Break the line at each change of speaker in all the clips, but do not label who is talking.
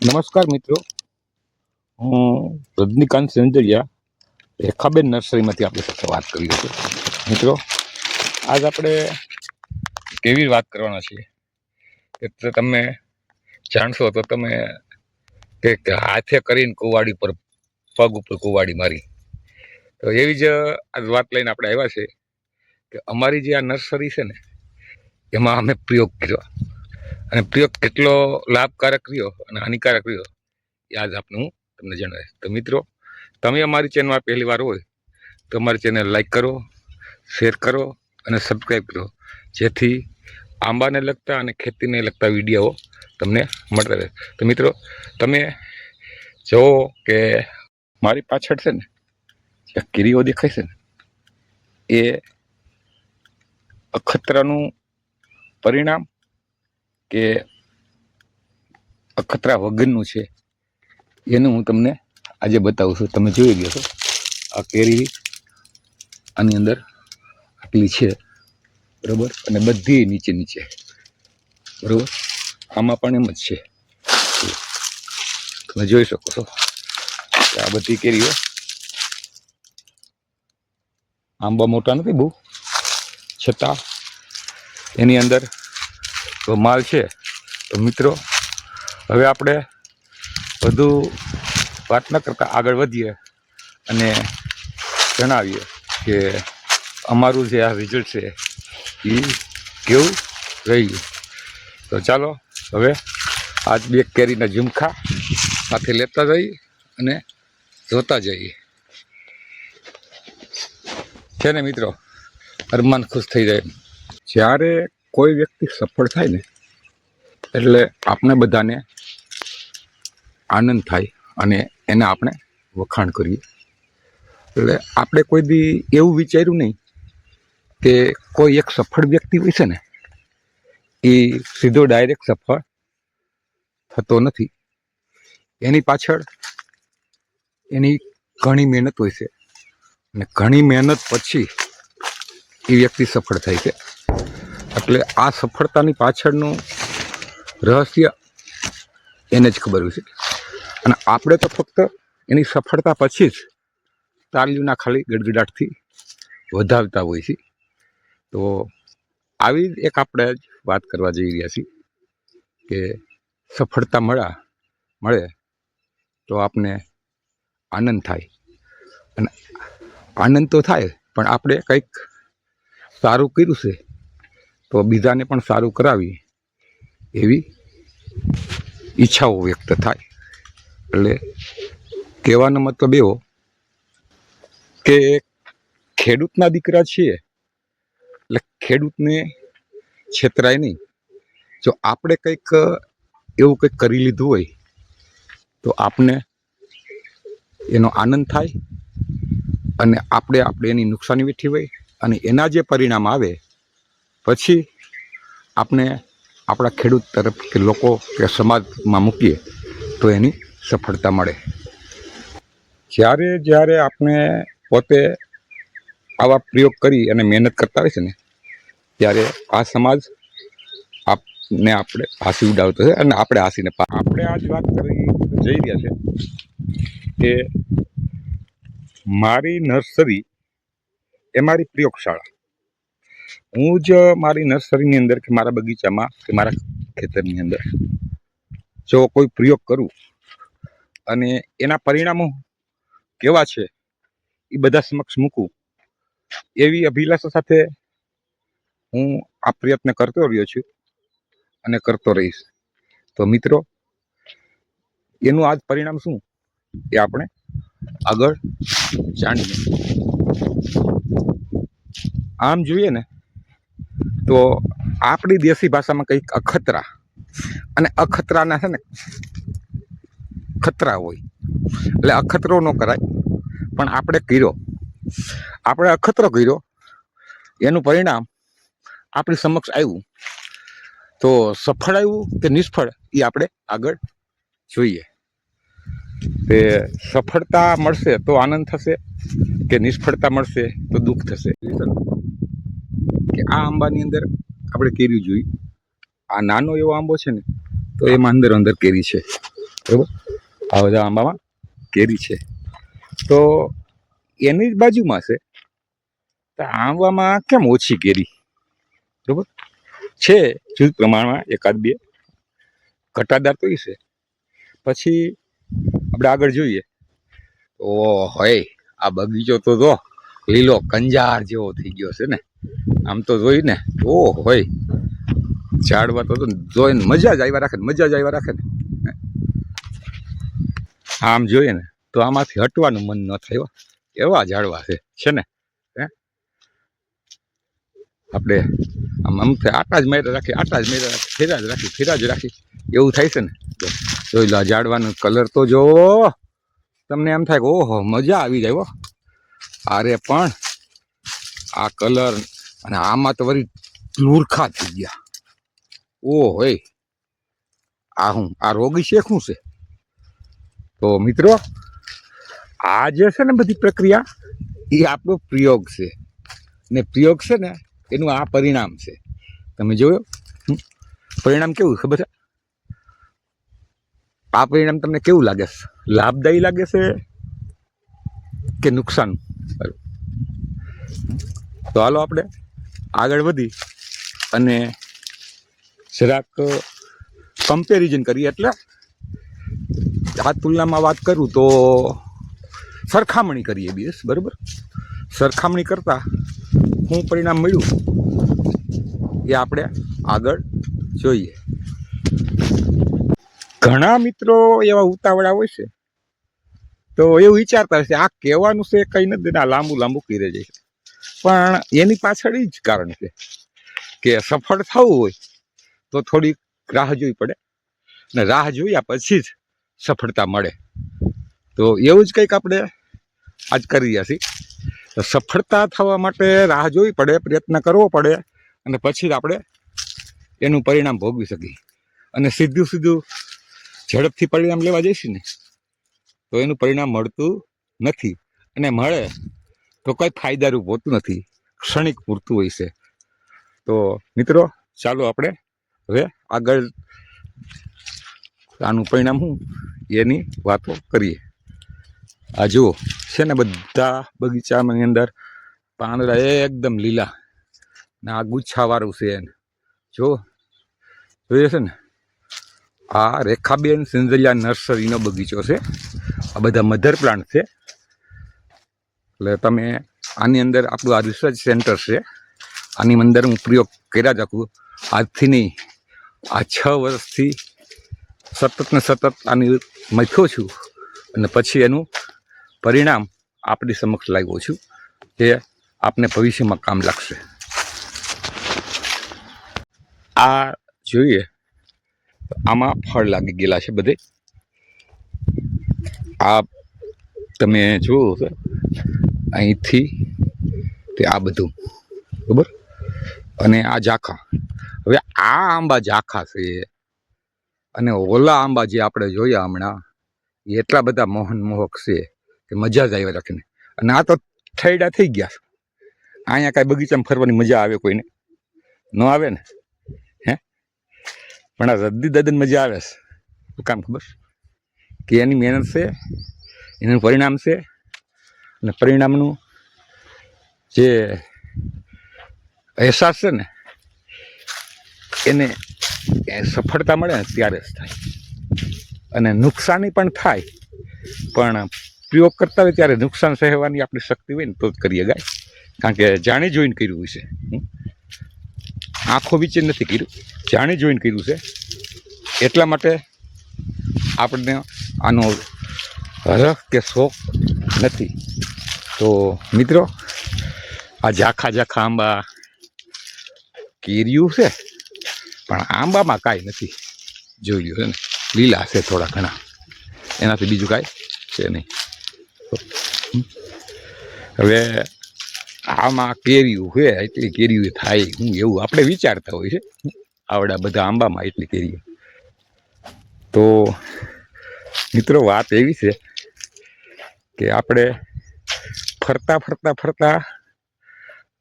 નમસ્કાર મિત્રો, હું રજનીકાંત સેન્જરિયા રેખાબેન નર્સરીમાંથી આપણી સાથે વાત કરી છે. મિત્રો, આજ આપણે કેવી વાત કરવાના છીએ કે તમે જાણશો તો તમે કે હાથે કરીને કુવાડી પર પગ ઉપર કુવાડી મારી, તો એવી જ આજ વાત લઈને આપણે આવ્યા છે કે અમારી જે આ નર્સરી છે ને એમાં અમે પ્રયોગ કર્યો, અને પ્રયોગ કેટલો લાભકારક રહ્યો અને હાનિકારક રહ્યો એ આજ આપણે હું તમને જણાવીશ. તો મિત્રો, તમે અમારી ચેનલમાં પહેલી વાર હોય તો અમારી ચેનલ લાઈક કરો, શેર કરો અને સબસ્ક્રાઈબ કરો, જેથી આંબાને લગતા અને ખેતીને લગતા વિડીયો તમને મળતા રહે. તો મિત્રો, તમે જુઓ કે મારી પાછળ છે ને જે કેરીઓ દેખાય છે ને એ અખતરાનું પરિણામ કે અખતરા વગરનું છે એનું હું તમને આજે બતાવું છું. તમે જોઈ ગયા છો આ કેરી આની અંદર આટલી છે, બરાબર, અને બધી નીચે નીચે, બરાબર, આમાં પણ એમ જ છે. તમે જોઈ શકો છો કે આ બધી કેરીઓ, આંબા મોટા નથી બહુ, છતાં એની અંદર તો માલ છે. તો મિત્રો, હવે આપણે વધુ વાત ન કરતા આગળ વધીએ અને જણાવીએ કે અમારું જે આ રિઝલ્ટ છે એ કેવું રહ્યું. તો ચાલો હવે આજ બે કેરીના ઝુમખા સાથે લેતા જઈએ અને જોતા જઈએ. છે ને મિત્રો, અરમાન ખુશ થઈ જાય. જ્યારે કોઈ વ્યક્તિ સફળ થાય ને એટલે આપણે બધાને આનંદ થાય અને એને આપણે વખાણ કરીએ. એટલે આપણે કોઈ દી એવું વિચાર્યું નહીં કે કોઈ એક સફળ વ્યક્તિ હોય છે ને એ સીધો ડાયરેક્ટ સફળ થતો નથી. એની પાછળ એની ઘણી મહેનત હોય છે, અને ઘણી મહેનત પછી એ વ્યક્તિ સફળ થાય છે. એટલે આ સફળતાની પાછળનું રહસ્ય એને જ ખબર હોય છે, અને આપણે તો ફક્ત એની સફળતા પછી જ તાલીઓના ખાલી ગડગડાટથી વધાવતા હોય છે. તો આવી જ એક આપણે વાત કરવા જઈ રહ્યા છીએ કે સફળતા મળે તો આપને આનંદ થાય, અને આનંદ તો થાય પણ આપણે કંઈક સારું કર્યું છે તો બીજાને પણ સારું કરાવી એવી ઈચ્છાઓ વ્યક્ત થાય. એટલે કહેવાનો મતલબ એવો કે ખેડૂતના દીકરા છીએ એટલે ખેડૂતને છેતરાય નહીં. જો આપણે કંઈક એવું કંઈક કરી લીધું હોય તો આપને એનો આનંદ થાય, અને આપણે એની નુકસાની વેઠી હોય, અને એના જે પરિણામ આવે પછી આપણે આપણા ખેડૂત તરફ કે લોકો કે સમાજમાં મૂકીએ તો એની સફળતા મળે. જ્યારે આપણે પોતે આવા પ્રયોગ કરી અને મહેનત કરતા હોય છે ને ત્યારે આ સમાજ આપને આપણે હાંસી ઉડાવતો છે, અને આપણે હાંસીને આપણે આજ વાત કરી જઈ રહ્યા છે કે મારી નર્સરી એ મારી પ્રયોગશાળા. હું જ મારી નર્સરીની અંદર કે મારા બગીચામાં કે મારા ખેતરની અંદર જો કોઈ પ્રયોગ કરું અને એના પરિણામો કેવા છે એ બધા સમક્ષ મૂકું, એવી અભિલાષા સાથે હું આ પ્રયત્ન કરતો રહ્યો છું અને કરતો રહીશ. તો મિત્રો, એનું આજ પરિણામ શું એ આપણે આગળ જાણીએ. આમ જોઈએ ને તો આપણી દેશી ભાષામાં કંઈક અખતરા, અને અખતરાના છે ને ખતરા હોય, એટલે અખતરો ન કરાય. પણ આપણે અખતરો કર્યો, એનું પરિણામ આપણી સમક્ષ આવ્યું. તો સફળ આવ્યું કે નિષ્ફળ એ આપણે આગળ જોઈએ. તે સફળતા મળશે તો આનંદ થશે કે નિષ્ફળતા મળશે તો દુઃખ થશે. કે આ આંબાની અંદર આપણે કેરી જોઈ, આ નાનો એવો આંબો છે ને તો એમાં અંદર કેરી છે, બરાબર. આ બધા આંબામાં કેરી છે. તો એની જ બાજુમાં છે તો આંબામાં કેમ ઓછી કેરી? બરાબર છે જુદ પ્રમાણમાં એકાદ બે ઘટાદાર તો છે. પછી આપણે આગળ જોઈએ તો હોય આ બગીચો તો જો લીલો કંજાર જેવો થઈ ગયો છે ને. આમ તો જોઈને ઓ હોય ઝાડવા તો જોઈને મજા જ આવ્યા રાખે ને, મજા જ આવ્યા રાખે ને. આમ જોઈએ ને તો આમાંથી હટવાનું મન ન થાય એવા ઝાડવા છે ને. હે આપણે આમ થાય આટા જ મેળા રાખી, આટા જ મેળા રાખી, ફેરા જ રાખી એવું થાય છે ને. જોઈ લો ઝાડવાનો કલર તો જોવો, તમને એમ થાય કે ઓહો મજા આવી જાય હો. અરે પણ આ કલર અને આમાં તો વળી લુરખા થઈ ગયા. ઓ હોય આ હું આ રોગી છે શું છે? તો મિત્રો આ જે છે ને બધી પ્રક્રિયા એ આપણો પ્રયોગ છે ને. પ્રયોગ છે ને એનું આ પરિણામ છે. તમે જોયો પરિણામ કેવું ખબર છે? આ પરિણામ તમને કેવું લાગે છે? લાભદાયી લાગે છે કે નુકસાન? તો હાલો આપણે આગળ વધી અને જરાક કમ્પેરિઝન કરીએ. એટલે આ તુલનામાં વાત કરું તો સરખામણી કરીએ બેસ, બરાબર. સરખામણી કરતા શું પરિણામ મળ્યું એ આપણે આગળ જોઈએ. ઘણા મિત્રો એવા ઉતાવળા હોય છે તો એવું વિચારતા હશે આ કહેવાનું છે કંઈ નથી, ના લાંબુ લાંબુ કરી જાય છે. પણ એની પાછળ જ કારણ છે કે સફળ થવું હોય તો થોડીક રાહ જોવી પડે ને રાહ જોયા પછી જ સફળતા મળે. તો એવું જ કંઈક આપણે આજ કરી રહ્યા છીએ. તો સફળતા થવા માટે રાહ જોવી પડે, પ્રયત્ન કરવો પડે અને પછી જ આપણે એનું પરિણામ ભોગવી શકીએ. અને સીધું સીધું ઝડપથી પરિણામ લેવા જઈશું ને તો એનું પરિણામ મળતું નથી. અને મળે તો કંઈ ફાયદારૂપ હોતું નથી, ક્ષણિક પૂરતું હોય છે. તો મિત્રો ચાલો આપણે હવે આગળ આનું પરિણામ શું એની વાતો કરીએ. આ જુઓ છે ને બધા બગીચાની અંદર પાંદડા એકદમ લીલા ને આ ગુચ્છાવાળું છે. જો જોઈએ છે ને આ રેખાબેન સિંધલિયા નર્સરીનો બગીચો છે. આ બધા મધર પ્લાન્ટ છે. એટલે તમે આની અંદર આપણું આ રિસર્ચ સેન્ટર છે. આની અંદર હું પ્રયોગ કર્યા જ રાખું આજથી નહીં, આ 6 વર્ષથી સતત ને સતત આની મથ્યો છું અને પછી એનું પરિણામ આપણી સમક્ષ લાવ્યો છું જે આપને ભવિષ્યમાં કામ લાગશે. આ જોઈએ આમાં ફળ લાગી ગયેલા છે બધે. આ તમે જુઓ અહીંથી તે આ બધું બરાબર. અને આ ઝાખા, હવે આ આંબા ઝાખા છે અને ઓલા આંબા જે આપણે જોયા હમણાં એ એટલા બધા મોહક છે કે મજા જ આવી રાખીને. અને આ તો ઠૈડા થઈ ગયા. અહીંયા કાંઈ બગીચામાં ફરવાની મજા આવે કોઈને? ન આવે ને. હે પણ આ રદ્દી દદન મજા આવે છે. શું કામ ખબર? કે એની મહેનત છે, એનું પરિણામ છે. અને પરિણામનું જે અહેસાસ છે ને એને સફળતા મળે ને ત્યારે જ થાય. અને નુકસાની પણ થાય, પણ પ્રયોગ કરતા હોય ત્યારે નુકસાન સહેવાની આપણી શક્તિ હોય ને તો જ કરીએ ગાય. કારણ કે જાણી જોઈને કર્યું હોય છે, આંખો વિચે નથી કર્યું, જાણી જોઈને કર્યું છે. એટલા માટે આપણને આનો રસ કે શોખ નથી. તો મિત્રો આ ઝાખા ઝાખા આંબા કેરીયું છે પણ આંબામાં કાંઈ નથી. જોઈ લ્યો છે ને લીલા છે થોડા ઘણા, એનાથી બીજું કાંઈ છે નહીં. હવે આમાં કેરીયું છે એટલી કેરીયું થાય હું એવું આપણે વિચારતા હોય છે. આવડા બધા આંબામાં એટલી કેરીયું. તો મિત્રો વાત એવી છે કે આપણે ફરતા ફરતા ફરતા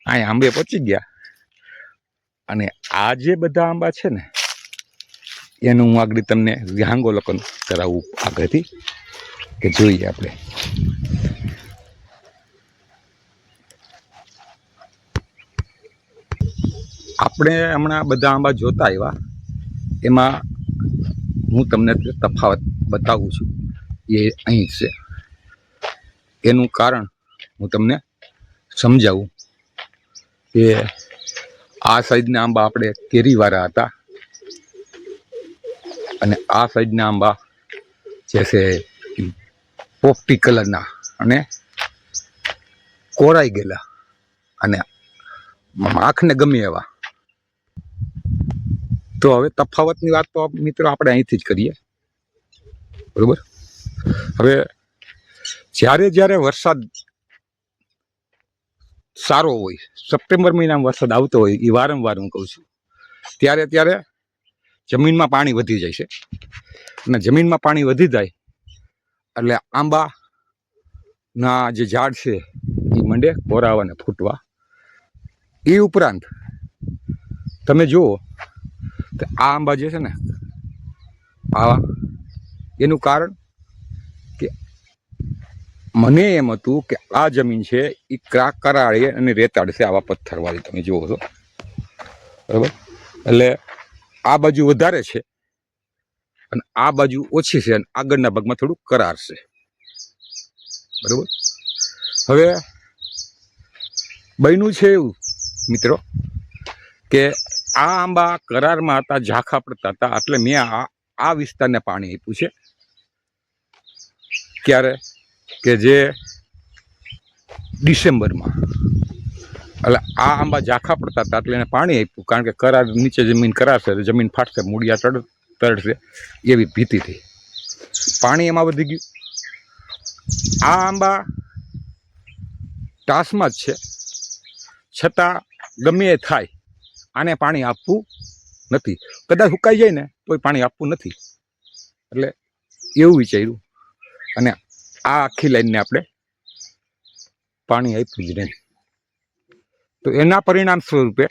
અહીં આંબે પહોંચી ગયા. અને આ જે બધા આંબા છે ને એનું હું આગળ તમને વિહંગાવલોકન કરાવું આગળથી કે જોઈએ આપણે. આપણે હમણાં બધા આંબા જોતા આવ્યા, એમાં હું તમને તફાવત બતાવું છું એ અહીં છે. એનું કારણ હું તમને સમજાવું કે આ સાઈડના આંબા આપણે કેરીવાળા હતા અને આ સાઈડના આંબા જે છે પોપટી કલરના અને કોરાઈ ગયેલા અને આંખને ગમે એવા. તો હવે તફાવતની વાત તો મિત્રો આપણે અહીંથી જ કરીએ, બરોબર. હવે જ્યારે જ્યારે વરસાદ સારો હોય, સપ્ટેમ્બર મહિનામાં વરસાદ આવતો હોય, એ વારંવાર હું કહું છું, ત્યારે ત્યારે જમીનમાં પાણી વધી જાય છે. અને જમીનમાં પાણી વધી જાય એટલે આંબાના જે ઝાડ છે એ મંડે કોરાવા અને ફૂટવા. એ ઉપરાંત તમે જુઓ કે આ આંબા જે છે ને આવા, એનું કારણ કે મને એમ હતું કે આ જમીન છે એ કરાળી અને રેતાળ છે, આવા પથ્થરવાળી તમે જુઓ છો, બરાબર. એટલે આ બાજુ વધારે છે અને આ બાજુ ઓછી છે અને આગળના ભાગમાં થોડું કરાર છે, બરાબર. હવે બન્યું છે એવું મિત્રો કે આ આંબા કરારમાં હતા, ઝાંખા પડતા હતા, એટલે મેં આ વિસ્તારને પાણી આપ્યું છે. ક્યારે કે જે ડિસેમ્બરમાં. એટલે આ આંબા ઝાંખા પડતા હતા એટલે એને પાણી આપ્યું, કારણ કે કરાર નીચે જમીન કરાશે, જમીન ફાટશે, મૂળિયા તળશે એવી ભીતિથી પાણી એમાં વધી ગયું. આ આંબા ટાસમાં જ છે, છતાં ગમે એ થાય આને પાણી આપવું નથી. કદાચ સુકાઈ જાય ને તોય પાણી આપવું નથી. એટલે એવું વિચાર્યું અને આ આખી લાઈનને આપણે પાણી આપ્યું જ નહીં. તો એના પરિણામ સ્વરૂપે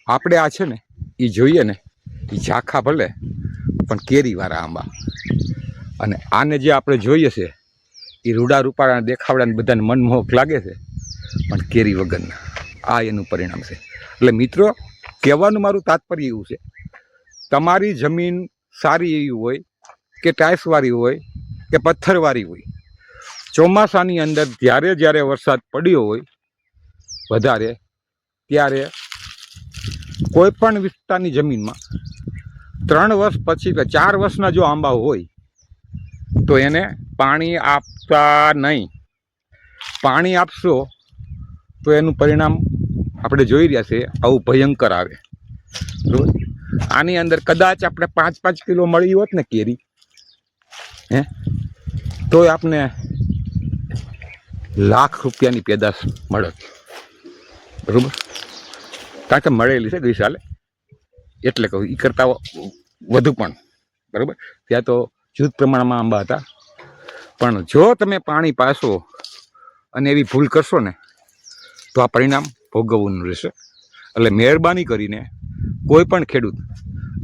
આપણે આ છે ને એ જોઈએ ને, એ ઝાંખા ભલે પણ કેરીવાળા આંબા, અને આને જે આપણે જોઈએ છે એ રૂડા રૂપાળા દેખાવડાને બધાને મનમોહક લાગે છે, પણ કેરી વગરના. આ એનું પરિણામ છે. એટલે મિત્રો, કહેવાનું મારું તાત્પર્ય એવું છે, તમારી જમીન સારી એવી હોય કે ટાઈસવાળી હોય કે પથ્થરવાળી હોય, ચોમાસાની અંદર જ્યારે જ્યારે વરસાદ પડ્યો હોય વધારે, ત્યારે કોઈ પણ વિસ્તારની જમીનમાં 3 વર્ષ પછી કે 4 વર્ષના જો આંબા હોય તો એને પાણી આપતા નહીં. પાણી આપશો તો એનું પરિણામ આપણે જોઈ રહ્યા છે આવું ભયંકર આવે, બરાબર. આની અંદર કદાચ આપણે 5-5 કિલો મળી હોત ને કેરી, તો આપને લાખ રૂપિયાની પેદાશ મળત, બરાબર. કારણ કે મળેલી છે ગઈ સાલે, એટલે કહું એ કરતાં વધુ પણ, બરાબર. ત્યાં તો જૂથ પ્રમાણમાં આંબા હતા. પણ જો તમે પાણી પાશો અને એવી ભૂલ કરશો ને તો આ પરિણામ ભોગવવાનું રહેશે. એટલે મહેરબાની કરીને કોઈ પણ ખેડૂત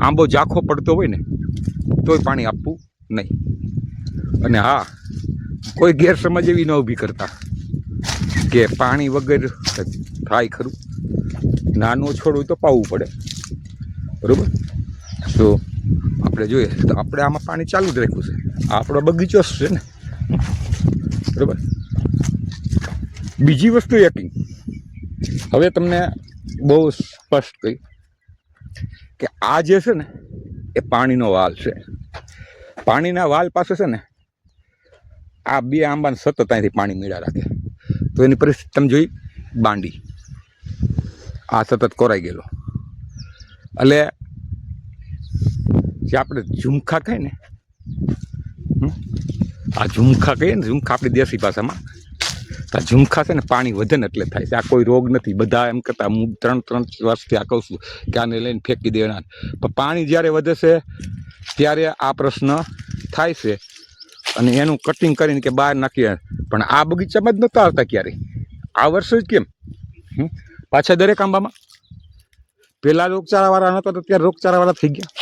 આંબો ઝાંખો પડતો હોય ને તોય પાણી આપવું નહીં. અને હા, કોઈ ગેરસમજ એવી ન ઊભી કરતા કે પાણી વગર થાય ખરું. નાનો છોડ હોય તો પાવું પડે, બરાબર. તો આપણે જોઈએ તો આપણે આમાં પાણી ચાલુ જ રાખ્યું છે, આપણો બગીચો છે ને, બરાબર. બીજી વસ્તુ એક, હવે તમને બહુ સ્પષ્ટ કહી કે આ જે છે ને એ પાણીનો વાલ છે. પાણીના વાલ પાસે છે ને આ 2 આંબાને સતત અહીંથી પાણી મેળા રાખે. તો એની પરિસ્થિતિ તમે જોઈ, બાંડી આ સતત કોરાઈ ગયેલો. એટલે જે આપણે ઝુમખા કહીએ ને, આ ઝુમખા કહીએ ને, ઝુમખા આપણી દેશી ભાષામાં, તો આ ઝુમખા છે ને પાણી વધે ને એટલે થાય છે. આ કોઈ રોગ નથી. બધા એમ કરતા હું 3 વર્ષથી આ કહું છું કે આને લઈને ફેંકી દેવાના, પણ પાણી જ્યારે વધે છે ત્યારે આ પ્રશ્ન થાય છે અને એનું કટિંગ કરીને કે બહાર નાખીએ. પણ આ બગીચામાં જ નહોતા આવતા ક્યારેય, આ વર્ષે જ કેમ પાછા દરેક આંબામાં. પહેલાં રોગચાળાવાળા નહોતા તો ત્યારે રોગચાળાવાળા થઈ ગયા.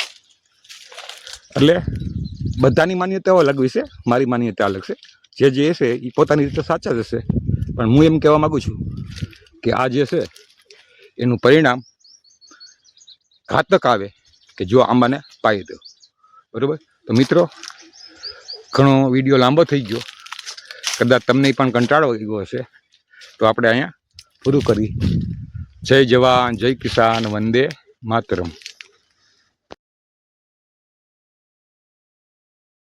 એટલે બધાની માન્યતાઓ અલગ હોય છે, મારી માન્યતા અલગ છે. જે છે એ પોતાની રીતે સાચા જ હશે, પણ હું એમ કહેવા માગું છું કે આ જે છે એનું પરિણામ ઘાતક આવે કે જો આંબાને પાઈ દો. બરાબર? તો મિત્રો, ઘણો વિડીયો લાંબો થઈ ગયો, કદાચ તમને પણ કંટાળો આવી ગયો હશે, તો આપણે અહીંયા પૂરું કરી. જય જવાન, જય કિસાન, વંદે માતરમ.